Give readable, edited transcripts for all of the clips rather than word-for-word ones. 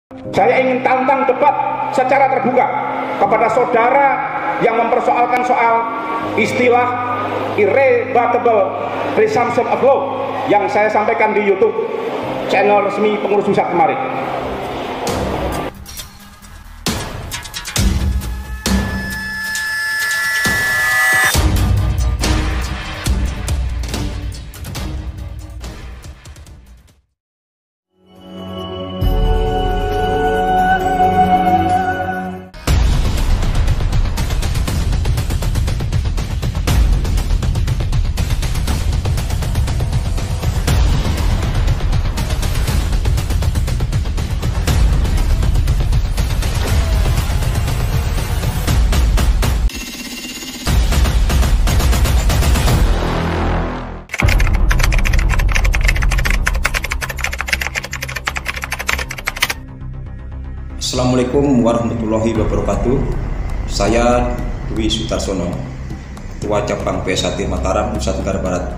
Saya ingin tantang debat secara terbuka kepada saudara yang mempersoalkan soal istilah irrebuttable presumption of law yang saya sampaikan di YouTube channel resmi pengurus pusat kemarin. Assalamualaikum warahmatullahi wabarakatuh. Saya Dwi Sutarsono, Ketua Cabang PSAT Mataram, Nusa Tenggara Barat,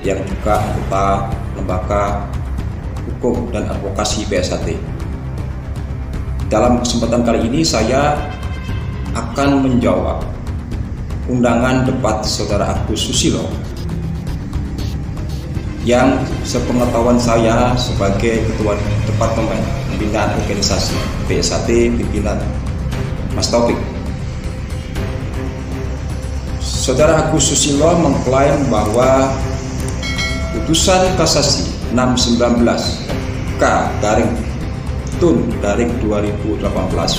yang juga anggota Lembaga Hukum dan Advokasi PSAT. Dalam kesempatan kali ini saya akan menjawab undangan debat Saudara Agus Susilo yang sepengetahuan saya sebagai Ketua Departemen Pembinaan Organisasi PSAT pimpinan Mas Taufik. Saudara Agus Susilo mengklaim bahwa putusan kasasi 619 K/Tun/2018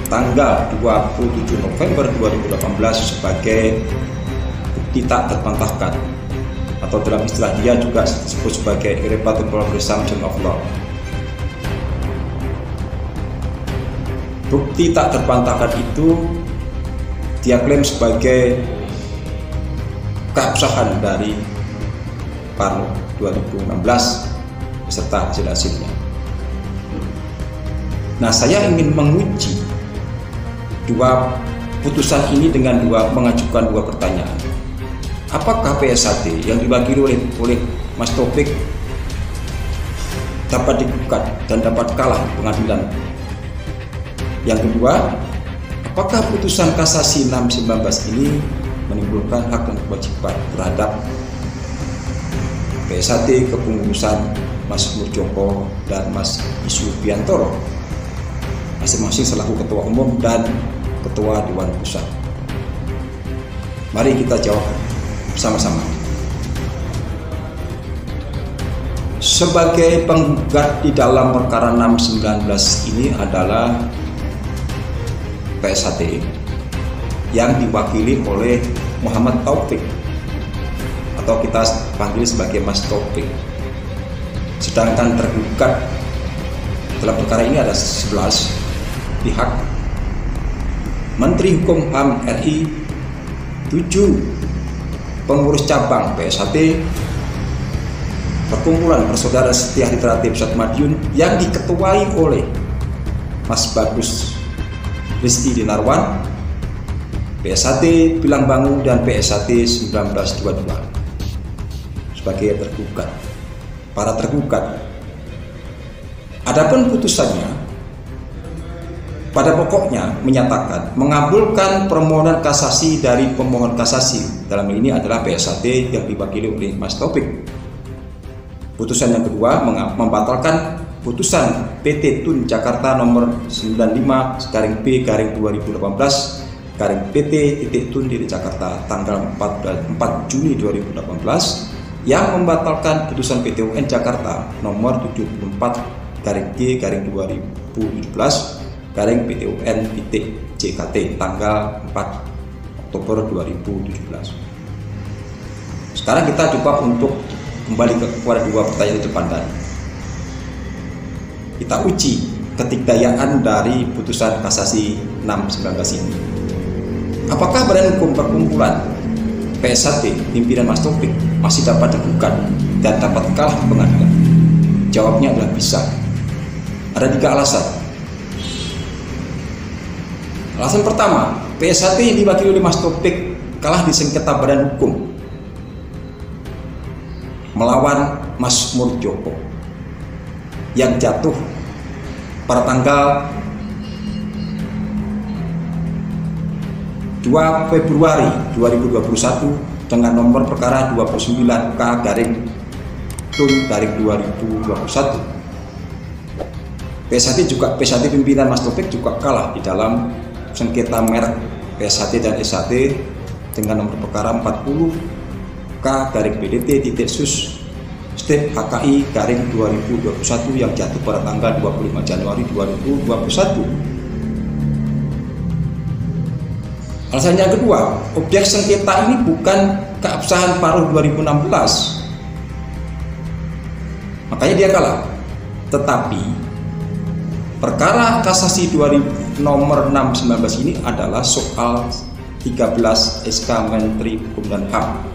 tanggal 27 November 2018 sebagai bukti tak terbantahkan, atau dalam istilah dia juga disebut sebagai irrebuttable presumption of law. Bukti tak terbantahkan itu dia klaim sebagai keabsahan dari Parlo 2016 beserta hasil-hasilnya. Nah, saya ingin menguji dua putusan ini dengan mengajukan dua pertanyaan. Apakah PSAT yang diwakili oleh Mas Taufik dapat digugat dan dapat kalah di pengadilan? Yang kedua, apakah putusan kasasi 619 ini menimbulkan hak dan kewajiban terhadap PSAT kepengurusan Mas Murjoko dan Mas Isu Biantoro, masing-masing selaku Ketua Umum dan Ketua Dewan Pusat? Mari kita jawab bersama-sama. Sebagai penggugat di dalam perkara 619 ini adalah PSAT yang diwakili oleh Muhammad Taufik, atau kita panggil sebagai Mas Taufik. Sedangkan tergugat dalam perkara ini ada 11 pihak: Menteri Hukum HAM RI, 7 pengurus cabang PSAT, Perkumpulan Persaudaraan Setia Literatif Pusat Madiun yang diketuai oleh Mas Bagus Risti Dinarwan, PSAT Bilang Bangu, dan PSAT 1922 sebagai tergugat, para tergugat. Adapun putusannya pada pokoknya menyatakan mengabulkan permohonan kasasi dari pemohon kasasi, dalam ini adalah PSAT yang diwakili oleh Mas Taufik. Putusan yang kedua membatalkan putusan PT Tun Jakarta nomor 95/B/2018 PT Tun di Jakarta tanggal 4 Juni 2018 yang membatalkan putusan PT UN Jakarta nomor 74/G/2017 PT UN.JKT tanggal 4 Oktober 2017. Sekarang kita coba untuk kembali kepada dua pertanyaan di depan tadi. Kita uji ketikdayaan dari putusan kasasi 619 ini. Apakah Badan Hukum Perkumpulan PSAT pimpinan Mas Taufik masih dapat digugat dan dapat kalah di pengadilan? Jawabnya adalah bisa. Ada 3 alasan. Alasan pertama, PSAT yang diwakili oleh Mas Taufik kalah di sengketa Badan Hukum melawan Mas Murjoko yang jatuh pada tanggal 2 Februari 2021 dengan nomor perkara 29K/TUN/2021. PS1 pimpinan Mas Taufik juga kalah di dalam sengketa merek PS1 dan S1 dengan nomor perkara 40K/BDT.sus/HKI/2021 yang jatuh pada tanggal 25 Januari 2021. Alasan yang kedua, objek sengketa ini bukan keabsahan paruh 2016, makanya dia kalah. Tetapi perkara kasasi nomor 6/19 ini adalah soal 13 SK Menteri Hukum dan HAM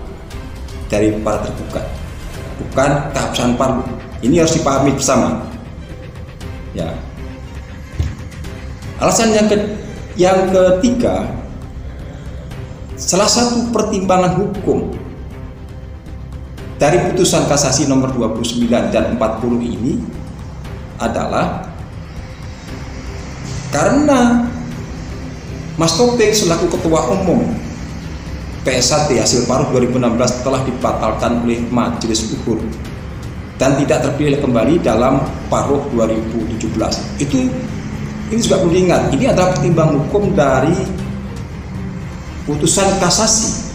dari para tergugat, bukan keabsahan paruh. Ini harus dipahami bersama. Ya. Alasan yang ketiga, salah satu pertimbangan hukum dari putusan kasasi nomor 29 dan 40 ini adalah karena Mas Taufik selaku Ketua Umum PS1 hasil paruh 2016 telah dibatalkan oleh Majelis Syuro dan tidak terpilih kembali dalam paruh 2017. Ini juga perlu diingat, ini adalah pertimbangan hukum dari putusan kasasi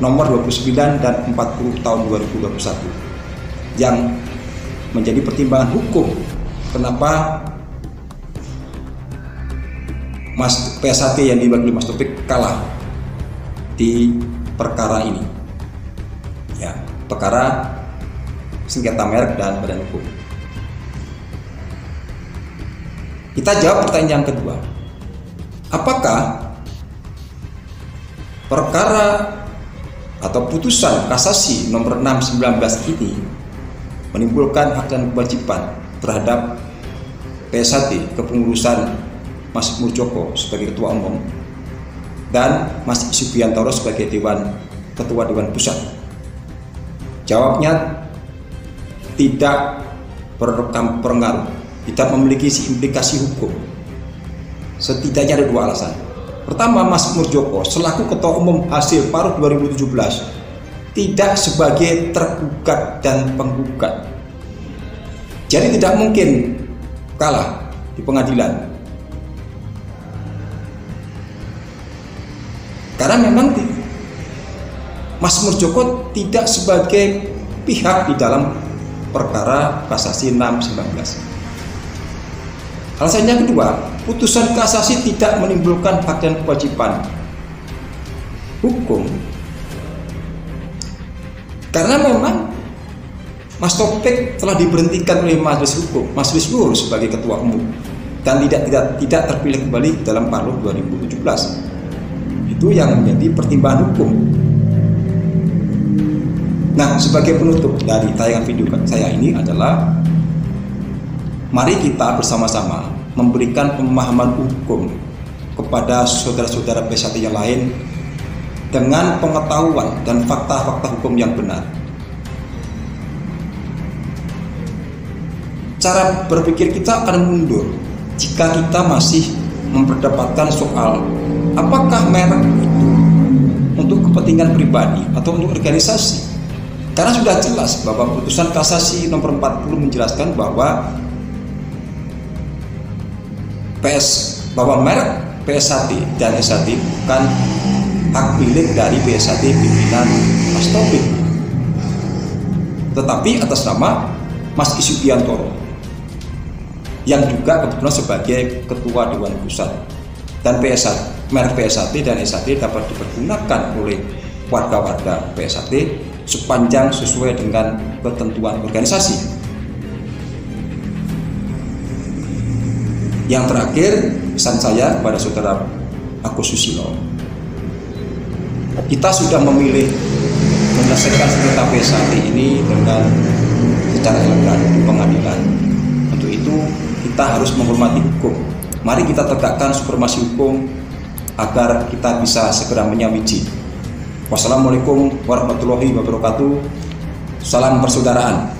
nomor 29 dan 40 tahun 2021 yang menjadi pertimbangan hukum kenapa Mas PS1 yang diwakili Mas Taufik kalah di perkara ini, ya, perkara sengketa merek dan badan hukum. Kita jawab pertanyaan yang kedua, apakah perkara atau putusan kasasi nomor 6/19 ini menimbulkan hak dan kewajiban terhadap PS1 kepengurusan Mas Muljoko sebagai Ketua Umum dan Mas Subiantoro sebagai Ketua Dewan Pusat? Jawabnya tidak berpengaruh, tidak memiliki implikasi hukum. Setidaknya ada dua alasan. Pertama, Mas Muljoko selaku Ketua Umum hasil paruh 2017 tidak sebagai tergugat dan penggugat, jadi tidak mungkin kalah di pengadilan. Karena memang Mas Muljoko tidak sebagai pihak di dalam perkara kasasi 6/19. Alasan yang kedua, putusan kasasi tidak menimbulkan hak dan kewajiban hukum karena memang Mas Taufik telah diberhentikan oleh Majelis Syuro sebagai Ketua Umum dan tidak terpilih kembali dalam paruh 2017. Itu yang menjadi pertimbangan hukum. Nah, sebagai penutup dari tayangan video saya ini adalah mari kita bersama-sama memberikan pemahaman hukum kepada saudara-saudara PS1 yang lain dengan pengetahuan dan fakta-fakta hukum yang benar. Cara berpikir kita akan mundur jika kita masih memperdebatkan soal apakah merek itu untuk kepentingan pribadi atau untuk organisasi. Karena sudah jelas bahwa putusan kasasi nomor 40 menjelaskan bahwa merek PS1 dan S1 bukan hak milik dari PS1 pimpinan Mas Taufik, tetapi atas nama Mas Subiantoro yang juga kebetulan sebagai Ketua Dewan Pusat. Dan merek PS1 dan S1 dapat dipergunakan oleh warga-warga PS1 sepanjang sesuai dengan ketentuan organisasi. Yang terakhir, pesan saya kepada saudara Agus Susilo, kita sudah memilih menyelesaikan sengketa PS1 ini dengan secara elegan di pengadilan. Untuk itu kita harus menghormati hukum. Mari kita tegakkan supremasi hukum agar kita bisa segera menyawiji. Wassalamualaikum warahmatullahi wabarakatuh. Salam persaudaraan.